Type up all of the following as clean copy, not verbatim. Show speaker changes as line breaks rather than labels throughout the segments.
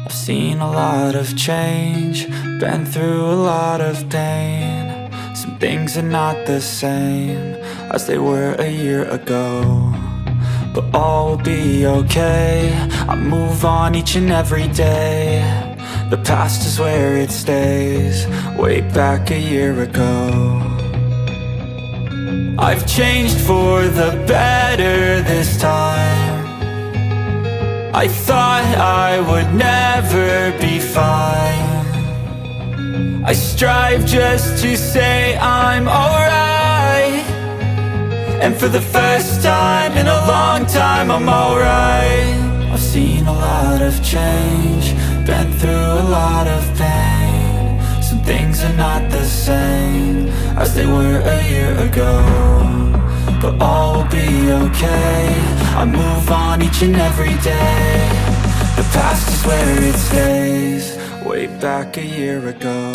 I've seen a lot of change, been through a lot of pain. Some things are not the same as they were a year ago, but all will be okay. I move on each and every day. The past is where it stays, way back a year ago. I've changed for the better this time. I thought I would never be fine. I strive just to say I'm alright, and for the first time in a long time I'm alright. I've seen a lot of change, been through a lot of pain. Some things are not the same as they were a year ago, but all will be okay. I move on each and every day. The past is where it stays, way back a year ago.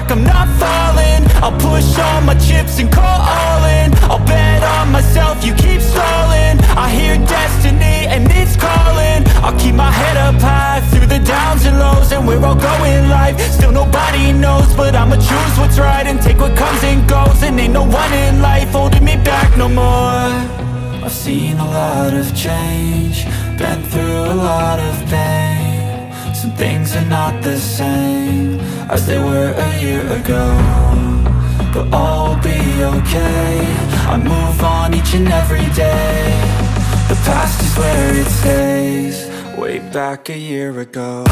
I'm not falling, I'll push all my chips and call all in. I'll bet on myself, you keep stalling. I hear destiny and it's calling. I'll keep my head up high through the downs and lows, and we're all going live. Still nobody knows, but I'ma choose what's right and take what comes and goes. And ain't no one in life holding me back no more. I've seen a lot of change, been through a lot of pain. Some things are not the same as they were a year ago, but all will be okay. I move on each and every day. The past is where it stays, way back a year ago.